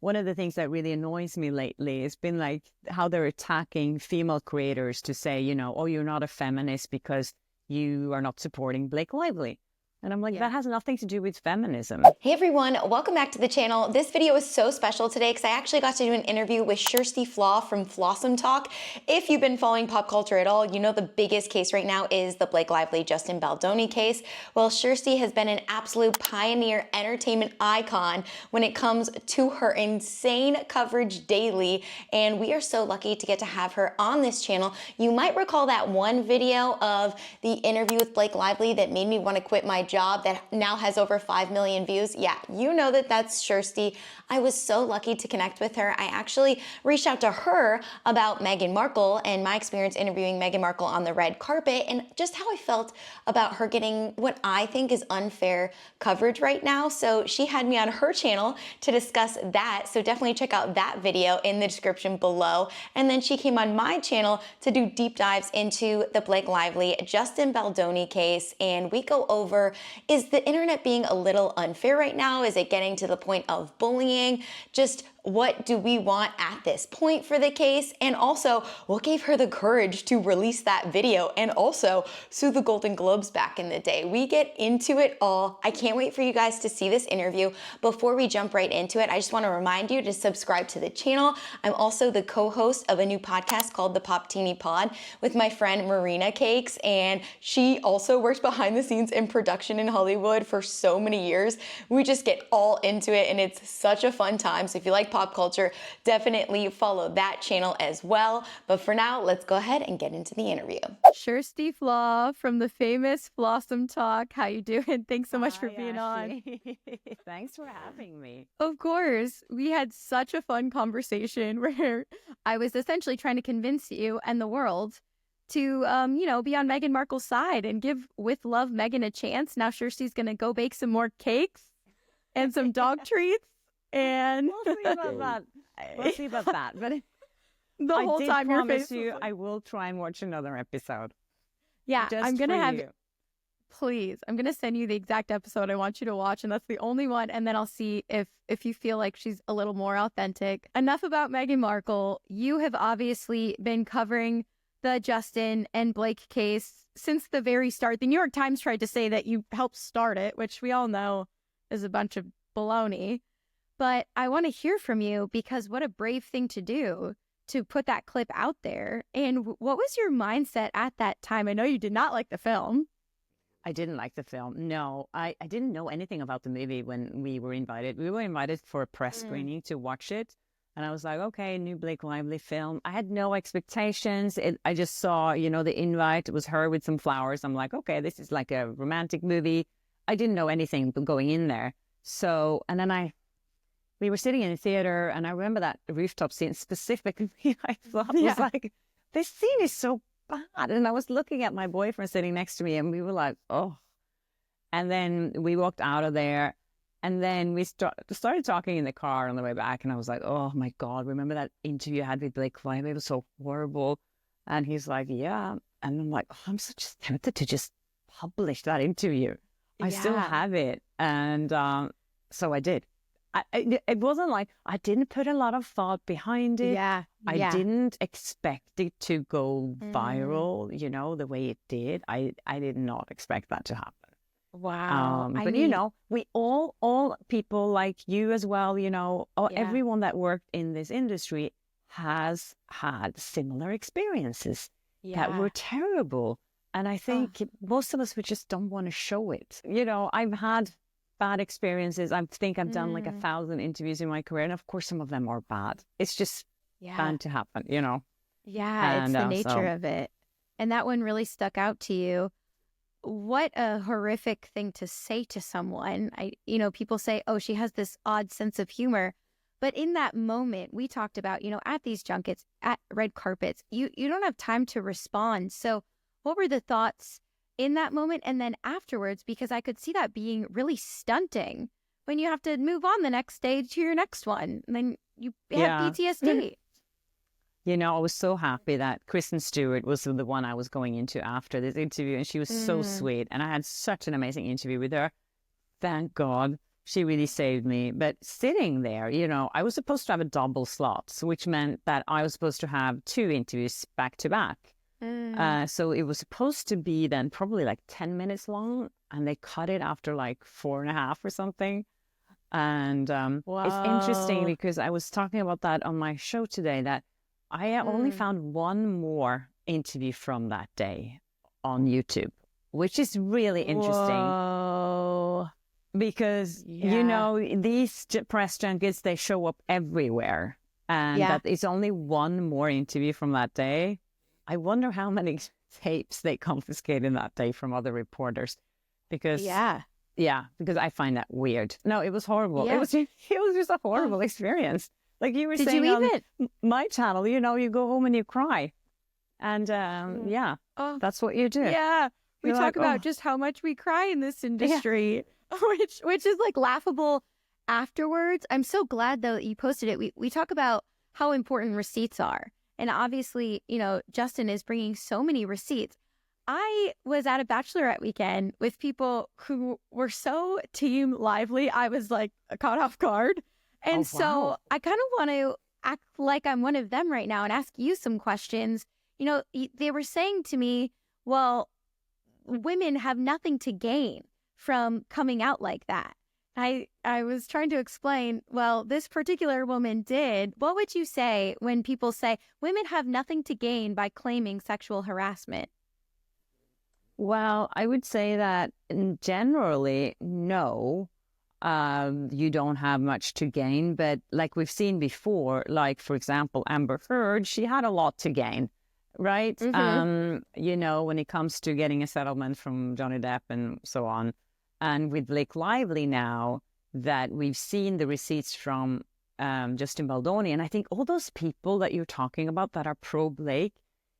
one of the things that really annoys me lately has been like how they're attacking female creators to say, you know, oh, you're not a feminist because you are not supporting Blake Lively. And I'm like, that has nothing to do with feminism. Hey everyone, welcome back to the channel. This video is so special today because I actually got to do an interview with Kjersti Flaw from Flaawsome Talk. If you've been following pop culture at all, you know the biggest case right now is the Blake Lively Justin Baldoni case. Well, Kjersti has been an absolute pioneer entertainment icon when it comes to her insane coverage daily, and we are so lucky to get to have her on this channel. You might recall that one video of the interview with Blake Lively that made me want to quit my job that now has over 5 million views. Yeah, you know that's Kjersti. I was so lucky to connect with her. I actually reached out to her about Meghan Markle and my experience interviewing Meghan Markle on the red carpet and just how I felt about her getting what I think is unfair coverage right now. So she had me on her channel to discuss that. So definitely check out that video in the description below. And then she came on my channel to do deep dives into the Blake Lively Justin Baldoni case. And we go over, is the internet being a little unfair right now? Is it getting to the point of bullying? Just what do we want at this point for the case? And also, what gave her the courage to release that video and also sue the Golden Globes back in the day? We get into it all. I can't wait for you guys to see this interview. Before we jump right into it, I just want to remind you to subscribe to the channel. I'm also the co-host of a new podcast called the poptinipod with my friend Marina Cakes, and she also worked behind the scenes in production in Hollywood for so many years. We just get all into it, and it's such a fun time. So if you like pop culture, definitely follow that channel as well. But for now, let's go ahead and get into the interview. Kjersti Flaw from the famous Flaawsome Talk. How you doing? Thanks so much for being on. Thanks for having me. Of course. We had such a fun conversation where I was essentially trying to convince you and the world to, be on Meghan Markle's side and give With Love Meghan a chance. Now Kjersti's going to go bake some more cakes and some dog treats. And we'll see about that. We'll see about that. But the whole time your face you, I will try and watch another episode. Yeah, just I'm gonna have. You. Please, I'm gonna send you the exact episode I want you to watch, and that's the only one. And then I'll see if you feel like she's a little more authentic. Enough about Meghan Markle. You have obviously been covering the Justin and Blake case since the very start. The New York Times tried to say that you helped start it, which we all know is a bunch of baloney. But I want to hear from you because what a brave thing to do to put that clip out there. And what was your mindset at that time? I know you did not like the film. I didn't like the film. No, I didn't know anything about the movie when we were invited. We were invited for a press screening to watch it. And I was like, okay, new Blake Lively film. I had no expectations. I just saw, the invite. It was her with some flowers. I'm like, okay, this is like a romantic movie. I didn't know anything going in there. So, and then we were sitting in a theater, and I remember that rooftop scene specifically. I thought was like, this scene is so bad. And I was looking at my boyfriend sitting next to me, and we were like, oh. And then we walked out of there, and then we started talking in the car on the way back, and I was like, oh my God, remember that interview I had with Blake Lively? It was so horrible. And he's like, yeah. And I'm like, oh, I'm so just tempted to just publish that interview. I still have it. And so I did. It wasn't like I didn't put a lot of thought behind it. I didn't expect it to go viral, the way it did. I did not expect that to happen. Wow. But we all people like you as well, everyone that worked in this industry has had similar experiences that were terrible. And I think most of us, we just don't want to show it. I've had bad experiences. I think I've done like 1,000 interviews in my career, and of course some of them are bad. It's just bound to happen, Yeah, it's the nature of it. And that one really stuck out to you. What a horrific thing to say to someone. People say, oh, she has this odd sense of humor. But in that moment, we talked about, at these junkets, at red carpets, you don't have time to respond. So what were the thoughts in that moment and then afterwards? Because I could see that being really stunting when you have to move on the next day to your next one. And then you have PTSD. I was so happy that Kristen Stewart was the one I was going into after this interview, and she was so sweet. And I had such an amazing interview with her. Thank God she really saved me. But sitting there, you know, I was supposed to have a double slot, which meant that I was supposed to have 2 interviews back to back. So it was supposed to be then probably like 10 minutes long, and they cut it after like 4.5 or something. And it's interesting because I was talking about that on my show today, that I only found one more interview from that day on YouTube, which is really interesting. Whoa. Because, you know, these press junkets, they show up everywhere. And that is only one more interview from that day. I wonder how many tapes they confiscated that day from other reporters. Because, because I find that weird. No, it was horrible. It was just a horrible experience. Like you were saying on my channel, you know, you go home and you cry. And that's what you do. Yeah. We talk about just how much we cry in this industry, which is like laughable afterwards. I'm so glad though that you posted it. We talk about how important receipts are. And obviously, you know, Justin is bringing so many receipts. I was at a bachelorette weekend with people who were so team lively. I was like caught off guard. And so I kind of want to act like I'm one of them right now and ask you some questions. You know, they were saying to me, well, women have nothing to gain from coming out like that. I was trying to explain, well, this particular woman did. What would you say when people say women have nothing to gain by claiming sexual harassment? Well, I would say that generally, no, you don't have much to gain. But like we've seen before, like, for example, Amber Heard, she had a lot to gain, right? You know, when it comes to getting a settlement from Johnny Depp and so on. And with Blake Lively now, that we've seen the receipts from Justin Baldoni. And I think all those people that you're talking about that are pro-Blake,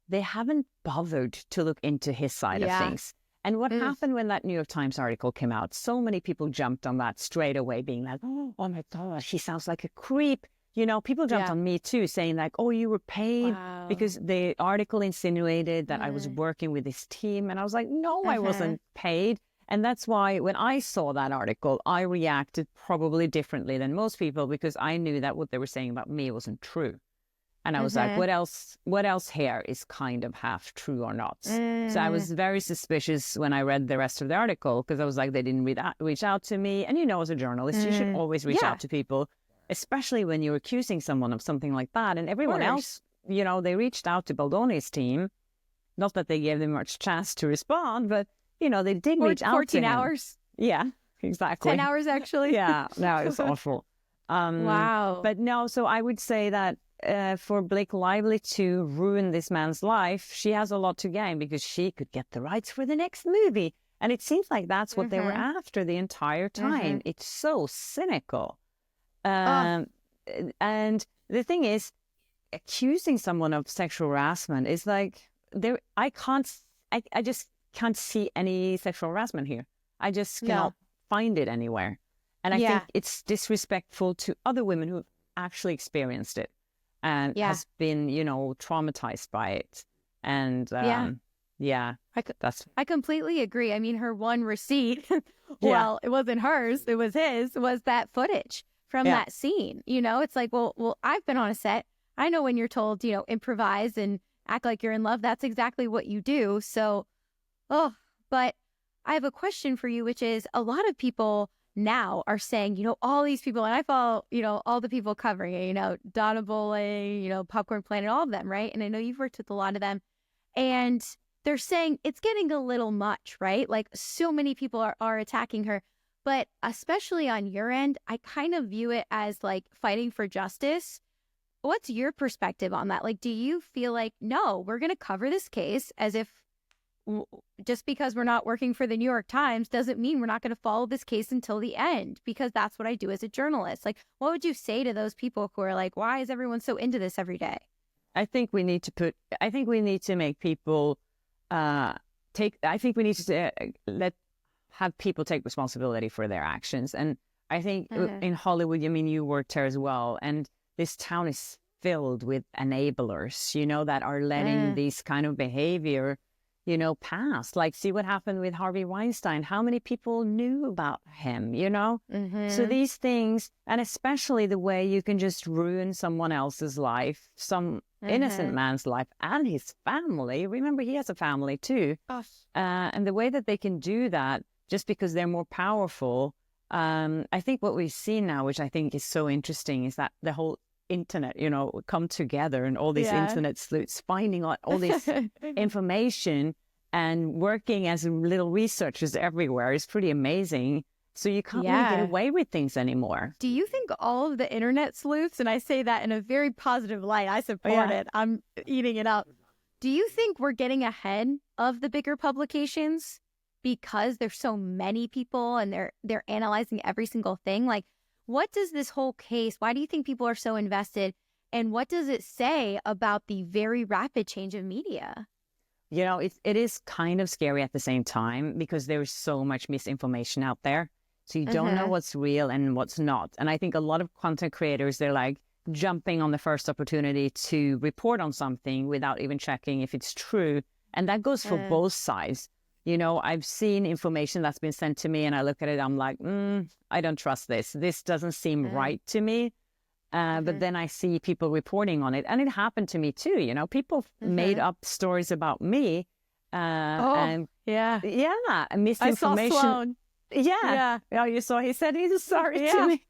they haven't bothered to look into his side of things. And what happened when that New York Times article came out? So many people jumped on that straight away, being like, oh my God, he sounds like a creep. You know, people jumped on me too, saying like, oh, you were paid because the article insinuated that I was working with this team. And I was like, no, I wasn't paid. And that's why when I saw that article, I reacted probably differently than most people, because I knew that what they were saying about me wasn't true. And I was like, what else here is kind of half true or not? So I was very suspicious when I read the rest of the article, because I was like, they didn't reach out to me. And you know, as a journalist, you should always reach out to people, especially when you're accusing someone of something like that. And everyone else, you know, they reached out to Baldoni's team. Not that they gave them much chance to respond, but you know, they did reach out to him. 14 hours. Yeah, exactly. 10 hours, actually. Yeah, no, it's awful. Wow. But no, so I would say that for Blake Lively to ruin this man's life, she has a lot to gain, because she could get the rights for the next movie. And it seems like that's what they were after the entire time. It's so cynical. And the thing is, accusing someone of sexual harassment is like, I just can't see any sexual harassment here. I just cannot find it anywhere. And I think it's disrespectful to other women who have actually experienced it and has been, you know, traumatized by it. And I completely agree. I mean, her one receipt, well, it wasn't hers, it was his, was that footage from that scene. You know, it's like, well, I've been on a set. I know when you're told, you know, improvise and act like you're in love, that's exactly what you do. So, but I have a question for you, which is, a lot of people now are saying, you know, all these people, and I follow, you know, all the people covering it, you know, Donna Bowling, you know, Popcorn Planet, all of them, right? And I know you've worked with a lot of them. And they're saying it's getting a little much, right? Like, so many people are attacking her. But especially on your end, I kind of view it as like fighting for justice. What's your perspective on that? Like, do you feel like, no, we're going to cover this case as if just because we're not working for the New York Times doesn't mean we're not going to follow this case until the end, because that's what I do as a journalist. Like, what would you say to those people who are like, why is everyone so into this every day? I think we need to make people have people take responsibility for their actions. And I think in Hollywood, I mean, you worked there as well, and this town is filled with enablers, you know, that are letting these kind of behavior past. Like, see what happened with Harvey Weinstein. How many people knew about him, So these things, and especially the way you can just ruin someone else's life, some innocent man's life and his family. Remember, he has a family too. And the way that they can do that just because they're more powerful. I think what we've seen now, which I think is so interesting, is that the whole internet, come together, and all these internet sleuths finding out all this information and working as little researchers everywhere is pretty amazing. So you can't really get away with things anymore. Do you think all of the internet sleuths, and I say that in a very positive light, I support it, I'm eating it up. Do you think we're getting ahead of the bigger publications because there's so many people and they're analyzing every single thing? Like, what does this whole case, why do you think people are so invested? And what does it say about the very rapid change of media? It is kind of scary at the same time because there's so much misinformation out there. So you don't know what's real and what's not. And I think a lot of content creators, they're like jumping on the first opportunity to report on something without even checking if it's true. And that goes for both sides. I've seen information that's been sent to me and I look at it, I'm like, I don't trust this. This doesn't seem right to me. But then I see people reporting on it. And it happened to me too. People made up stories about me. And misinformation. I saw Sloan. Yeah. You saw, he said he's sorry to me.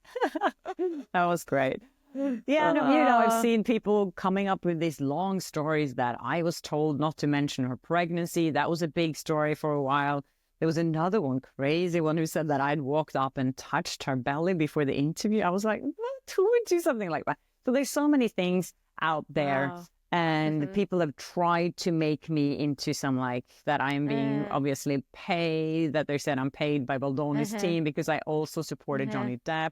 That was great. I've seen people coming up with these long stories that I was told not to mention her pregnancy. That was a big story for a while. There was another one, crazy one, who said that I'd walked up and touched her belly before the interview. I was like, what? Who would do something like that? So there's so many things out there. Wow. And people have tried to make me into some like that I am being obviously paid, that they said I'm paid by Baldoni's team because I also supported Johnny Depp.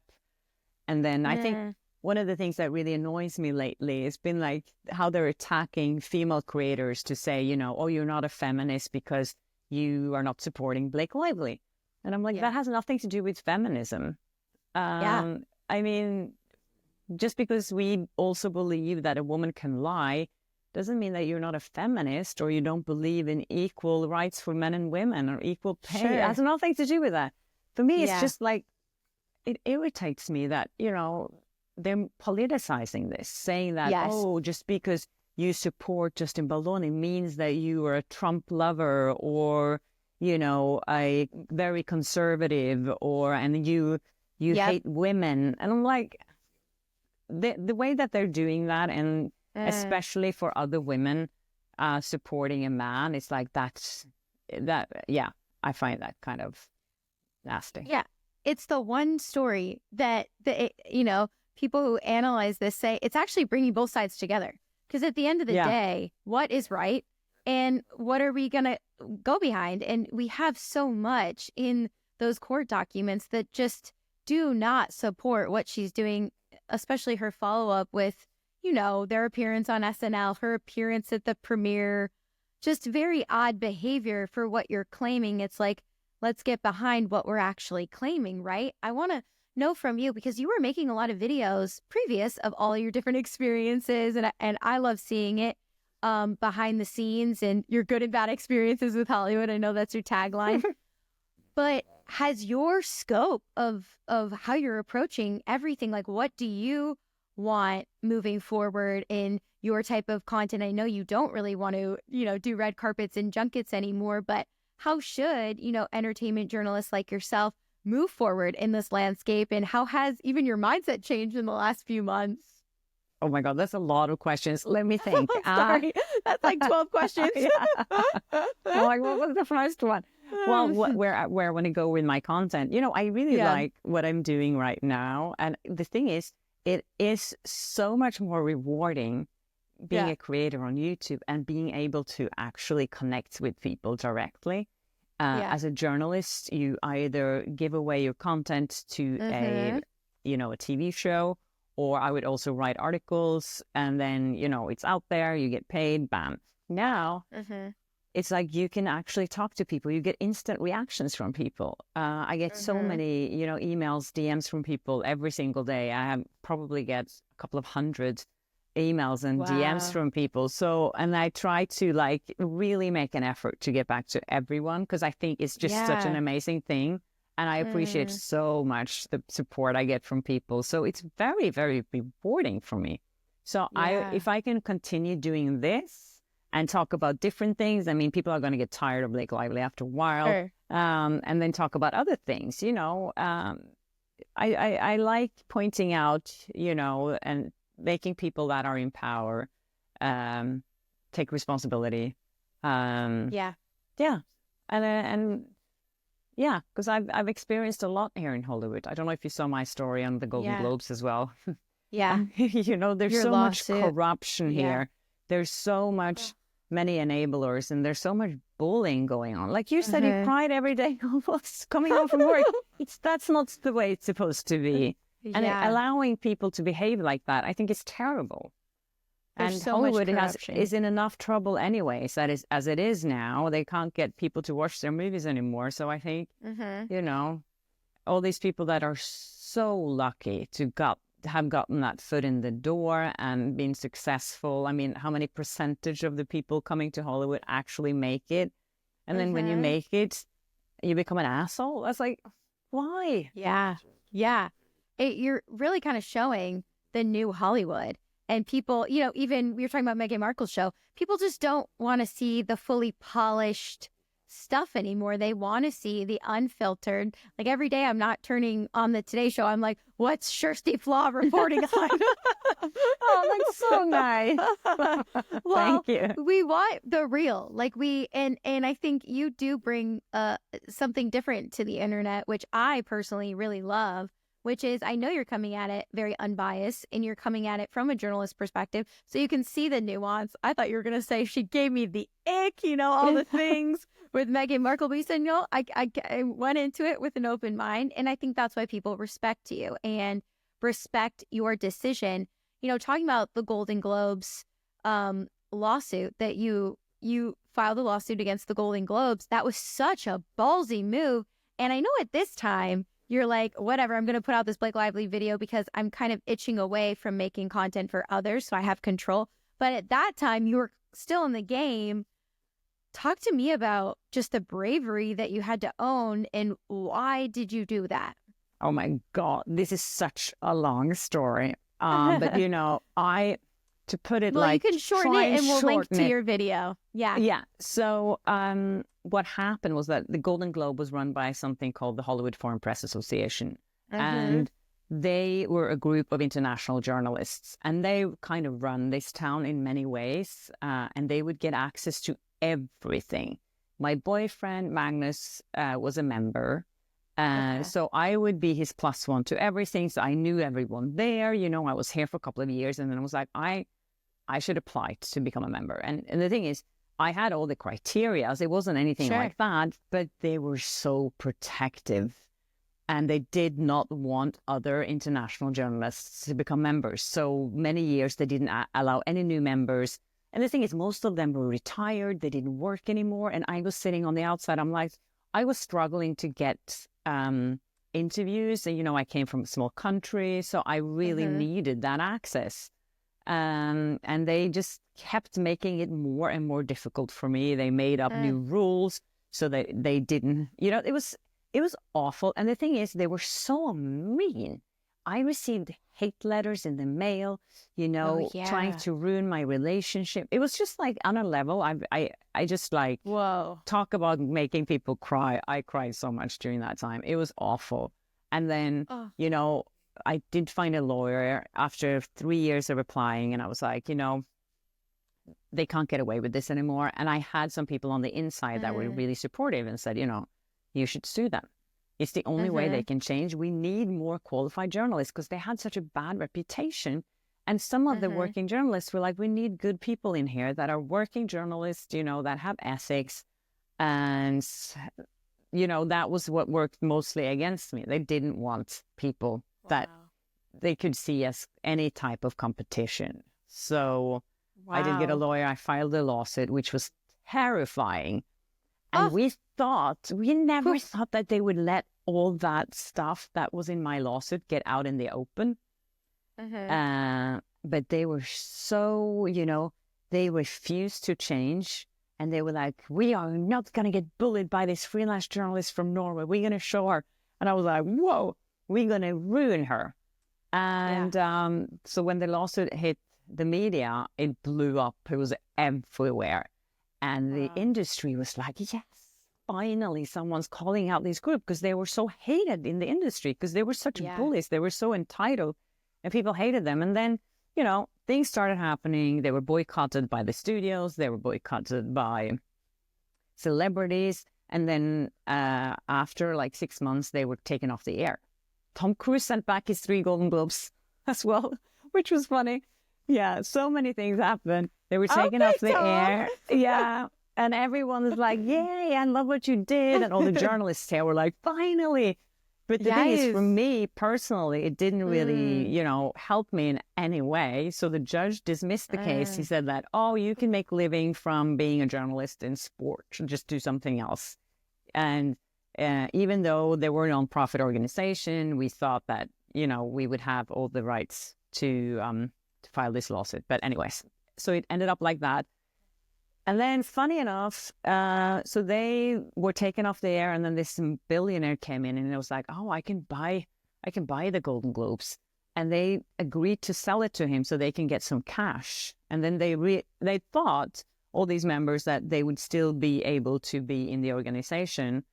And then I think one of the things that really annoys me lately has been like how they're attacking female creators to say, you're not a feminist because you are not supporting Blake Lively. And I'm like, that has nothing to do with feminism. I mean, just because we also believe that a woman can lie doesn't mean that you're not a feminist or you don't believe in equal rights for men and women or equal pay. It has nothing to do with that. For me, it's just like, it irritates me that, they're politicizing this, saying that, just because you support Justin Baldoni means that you are a Trump lover or, a very conservative and you hate women. And I'm like, the way that they're doing that, and especially for other women supporting a man, it's like I find that kind of nasty. Yeah. It's the one story that, people who analyze this say it's actually bringing both sides together. Because at the end of the day, what is right and what are we going to go behind? And we have so much in those court documents that just do not support what she's doing, especially her follow-up with, their appearance on SNL, her appearance at the premiere, just very odd behavior for what you're claiming. It's like, let's get behind what we're actually claiming, right? I want to know from you, because you were making a lot of videos previous of all your different experiences, and I love seeing it behind the scenes and your good and bad experiences with Hollywood. I know that's your tagline. But has your scope of how you're approaching everything, like what do you want moving forward in your type of content? I know you don't really want to, do red carpets and junkets anymore, but how should, entertainment journalists like yourself move forward in this landscape? And how has even your mindset changed in the last few months? Oh my God, that's a lot of questions. Let me think. Sorry, that's like 12 questions. I'm like, what was the first one? Well, where I want to go with my content. I really like what I'm doing right now. And the thing is, it is so much more rewarding being a creator on YouTube and being able to actually connect with people directly. As a journalist, you either give away your content to a TV show, or I would also write articles, and then, it's out there, you get paid, bam. Now, it's like you can actually talk to people. You get instant reactions from people. I get so many, emails, DMs from people every single day. I probably get a couple of hundred emails and DMs from people. So, and I try to like really make an effort to get back to everyone, because I think it's just such an amazing thing. And I appreciate so much the support I get from people. So it's very, very rewarding for me. So if I can continue doing this and talk about different things, I mean, people are going to get tired of Blake Lively after a while. And then talk about other things, you know. I like pointing out, you know, and making people that are in power take responsibility. And because I've experienced a lot here in Hollywood. I don't know if you saw my story on the Golden Globes as well. You know, there's so much corruption here. There's so much, many enablers, and there's so much bullying going on. Like you said, you cried every day almost coming home from work. That's not the way it's supposed to be. And allowing people to behave like that, I think is terrible. There's and so Hollywood is in enough trouble anyways, as it is now. They can't get people to watch their movies anymore. So I think, you know, all these people that are so lucky to have gotten that foot in the door and been successful. I mean, how many percentage of the people coming to Hollywood actually make it? And then when you make it, you become an asshole. That's like, why? You're really kind of showing the new Hollywood. And people, you know, even we were talking about Meghan Markle's show, people just don't want to see the fully polished stuff anymore. They want to see the unfiltered. Like every day I'm not turning on the Today Show. I'm like, what's Kjersti Flaw reporting on? Oh, that's so nice. Well, thank you. We want the real. Like and I think you do bring something different to the internet, which I personally really love. Which is, I know you're coming at it very unbiased and you're coming at it from a journalist perspective. So you can see the nuance. I thought you were going to say she gave me the ick, you know, all the things with Meghan Markle. But you said, no, I went into it with an open mind. And I think that's why people respect you and respect your decision. You know, talking about the Golden Globes lawsuit that you filed a lawsuit against the Golden Globes. That was such a ballsy move. And I know at this time, you're like, whatever, I'm going to put out this Blake Lively video because I'm kind of itching away from making content for others, so I have control. But at that time, you were still in the game. Talk to me about just the bravery that you had to own, and why did you do that? Oh my God, this is such a long story. But, you know, to put it you can shorten it and we'll link to your video. Yeah. So what happened was that the Golden Globe was run by something called the Hollywood Foreign Press Association. And they were a group of international journalists. And they kind of run this town in many ways. And they would get access to everything. My boyfriend, Magnus, was a member. So I would be his plus one to everything. So I knew everyone there. You know, I was here for a couple of years. And then I was like, I should apply to become a member. And the thing is, I had all the criteria. It wasn't anything like that, but they were so protective. And they did not want other international journalists to become members. So many years, they didn't allow any new members. And the thing is, most of them were retired. They didn't work anymore. And I was sitting on the outside. I'm like, I was struggling to get interviews. And, you know, I came from a small country, so I really needed that access. And they just kept making it more and more difficult for me. They made up new rules so that they didn't, you know, it was awful. And the thing is, they were so mean. I received hate letters in the mail, you know, trying to ruin my relationship. It was just like on a level, I just like, talk about making people cry. I cried so much during that time. It was awful. And then, you know, I did find a lawyer after 3 years of applying, and I was like, you know, they can't get away with this anymore. And I had some people on the inside that were really supportive and said, you know, you should sue them. It's the only way they can change. We need more qualified journalists because they had such a bad reputation. And some of the working journalists were like, we need good people in here that are working journalists, you know, that have ethics. And, you know, that was what worked mostly against me. They didn't want people that they could see as any type of competition. So I did get a lawyer. I filed a lawsuit, which was terrifying. And we never thought that they would let all that stuff that was in my lawsuit get out in the open. But they were so, they refused to change. And they were like, we are not going to get bullied by this freelance journalist from Norway. We're going to show her. And I was like, whoa, we're going to ruin her. And so when the lawsuit hit the media, it blew up. It was everywhere. And the industry was like, yes, finally someone's calling out this group, because they were so hated in the industry, because they were such bullies. They were so entitled and people hated them. And then, things started happening. They were boycotted by the studios. They were boycotted by celebrities. And then after like 6 months, they were taken off the air. Tom Cruise sent back his 3 Golden Globes as well, which was funny. Yeah, so many things happened. They were taken off the air. Yeah. And everyone was like, yay, I love what you did. And all the journalists here were like, finally. But the thing is, for me personally, it didn't really, help me in any way. So the judge dismissed the case. He said that, you can make a living from being a journalist in sport. Just do something else. And even though they were a non-profit organization, we thought that, we would have all the rights to file this lawsuit. But anyways, so it ended up like that. And then, funny enough, so they were taken off the air, and then this billionaire came in, and it was like, I can buy the Golden Globes, and they agreed to sell it to him so they can get some cash. And then they thought, all these members, that they would still be able to be in the organization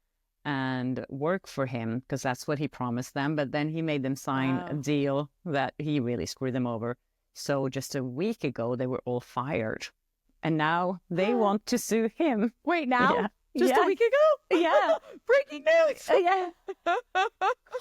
and work for him, because that's what he promised them. But then he made them sign a deal that he really screwed them over. So just a week ago, they were all fired. And now they want to sue him. Wait, now? Yeah. Just a week ago? Yeah. Breaking news. Yeah.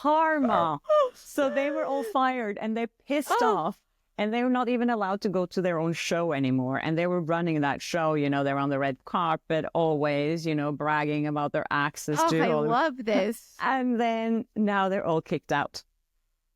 Karma. So they were all fired, and they pissed off. And they were not even allowed to go to their own show anymore. And they were running that show, they're on the red carpet always, bragging about their access to I love this. And then now they're all kicked out.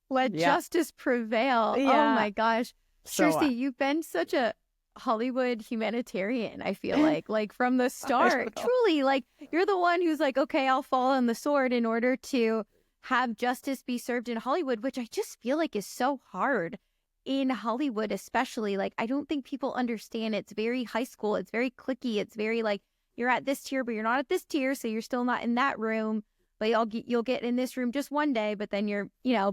Let justice prevail. Yeah. Oh my gosh. So, Kjersti, you've been such a Hollywood humanitarian, I feel like from the start. Truly, like, you're the one who's like, okay, I'll fall on the sword in order to have justice be served in Hollywood, which I just feel like is so hard in Hollywood, especially. Like, I don't think people understand. It's very high school. It's very cliquey. It's very like, you're at this tier, but you're not at this tier, so you're still not in that room. But you'll get in this room just one day, but then you're,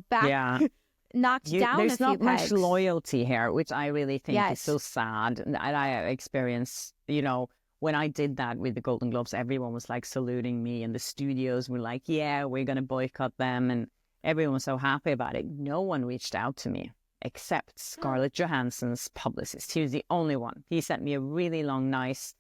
back knocked down there's a few not pegs. much loyalty here, which I really think is so sad. And I experienced, when I did that with the Golden Globes, everyone was like saluting me, and the studios were like, yeah, we're going to boycott them. And everyone was so happy about it. No one reached out to me except Scarlett Johansson's publicist. He was the only one. He sent me a really long, nice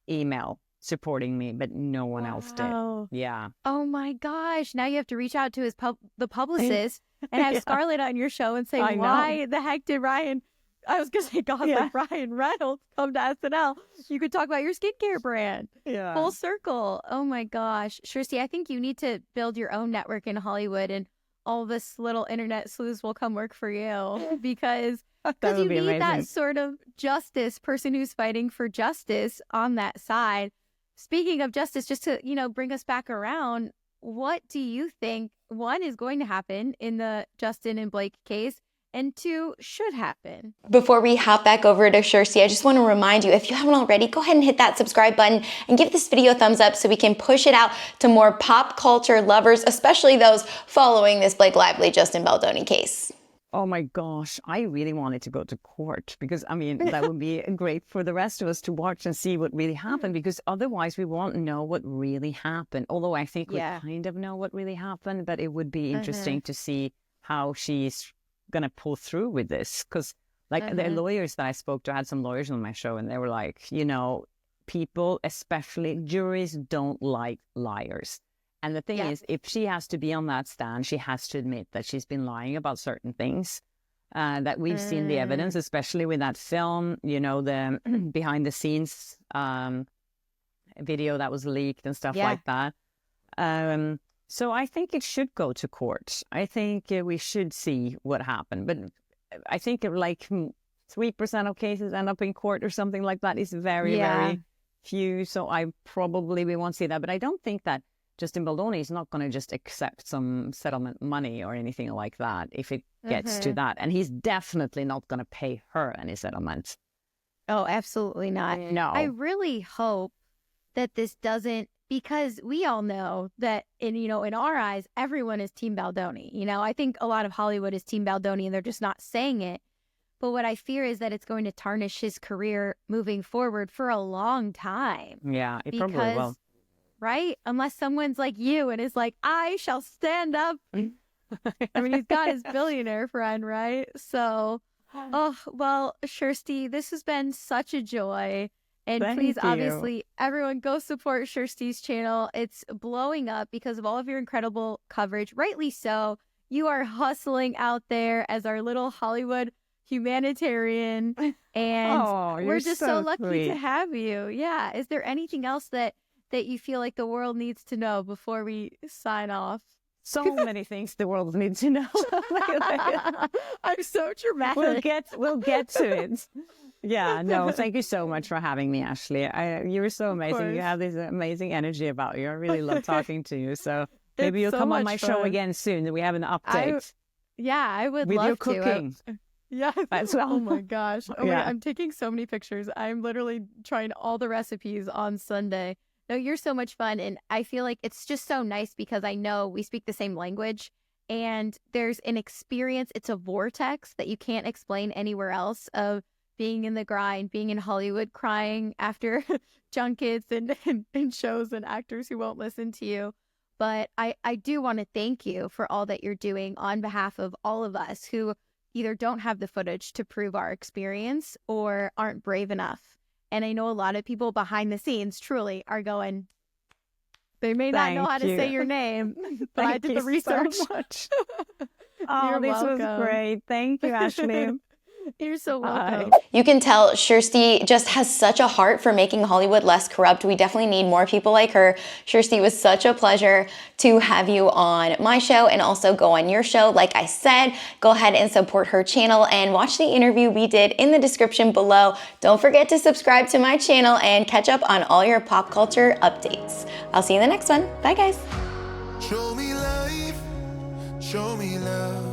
email supporting me, but no one else did. Yeah. Oh my gosh. Now you have to reach out to the publicist and have Scarlett on your show and say, why the heck did Ryan Ryan Reynolds come to SNL? You could talk about your skincare brand. Yeah. Full circle. Oh my gosh. Kjersti, I think you need to build your own network in Hollywood, and all this little internet sleuths will come work for you, because you need amazing. that sort of justice, person who's fighting for justice on that side. Speaking of justice, just to, bring us back around, what do you think, one, is going to happen in the Justin and Blake case, and two, should happen? Before we hop back over to Kjersti, I just want to remind you, if you haven't already, go ahead and hit that subscribe button and give this video a thumbs up so we can push it out to more pop culture lovers, especially those following this Blake Lively, Justin Baldoni case. Oh my gosh, I really wanted to go to court, because, that would be great for the rest of us to watch and see what really happened, because otherwise we won't know what really happened. Although I think we kind of know what really happened, but it would be interesting to see how she's going to pull through with this. Because, the lawyers that I spoke to, I had some lawyers on my show, and they were like, people, especially juries, don't like liars. And the thing is, if she has to be on that stand, she has to admit that she's been lying about certain things, that we've seen the evidence, especially with that film, the behind the scenes video that was leaked and stuff like that. So I think it should go to court. I think we should see what happened. But I think 3% of cases end up in court or something like that is very, very few. So we won't see that. But I don't think that Justin Baldoni is not going to just accept some settlement money or anything like that if it gets to that. And he's definitely not going to pay her any settlement. Oh, absolutely not. No. I really hope that this doesn't, because we all know that in our eyes, everyone is Team Baldoni. I think a lot of Hollywood is Team Baldoni and they're just not saying it. But what I fear is that it's going to tarnish his career moving forward for a long time. Yeah, it probably will. Right? Unless someone's like you and is like, I shall stand up. I mean, he's got his billionaire friend, right? So, well, Kjersti, this has been such a joy. And please, obviously, everyone go support Kjersti's channel. It's blowing up because of all of your incredible coverage. Rightly so. You are hustling out there as our little Hollywood humanitarian. And we're just so lucky to have you. Yeah. Is there anything else that you feel like the world needs to know before we sign off? So many things the world needs to know. I'm so dramatic. We'll get to it. Yeah, no, thank you so much for having me, Ashley. You were so amazing. You have this amazing energy about you. I really love talking to you. So maybe you'll come on my show again soon. We have an update. I would with love your cooking. Yeah. As well. Oh my gosh. I'm taking so many pictures. I'm literally trying all the recipes on Sunday. No, you're so much fun. And I feel like it's just so nice because I know we speak the same language and there's an experience. It's a vortex that you can't explain anywhere else of being in the grind, being in Hollywood, crying after junkets and shows and actors who won't listen to you. But I do want to thank you for all that you're doing on behalf of all of us who either don't have the footage to prove our experience or aren't brave enough. And I know a lot of people behind the scenes truly are going, they may not know how to say your name, but I did the research. So much. Oh, this was great. Thank you, Ashley. You're so welcome. You can tell Kjersti just has such a heart for making Hollywood less corrupt. We definitely need more people like her. Kjersti, it was such a pleasure to have you on my show and also go on your show. Like I said, go ahead and support her channel and watch the interview we did in the description below. Don't forget to subscribe to my channel and catch up on all your pop culture updates. I'll see you in the next one. Bye, guys. Show me life, show me love.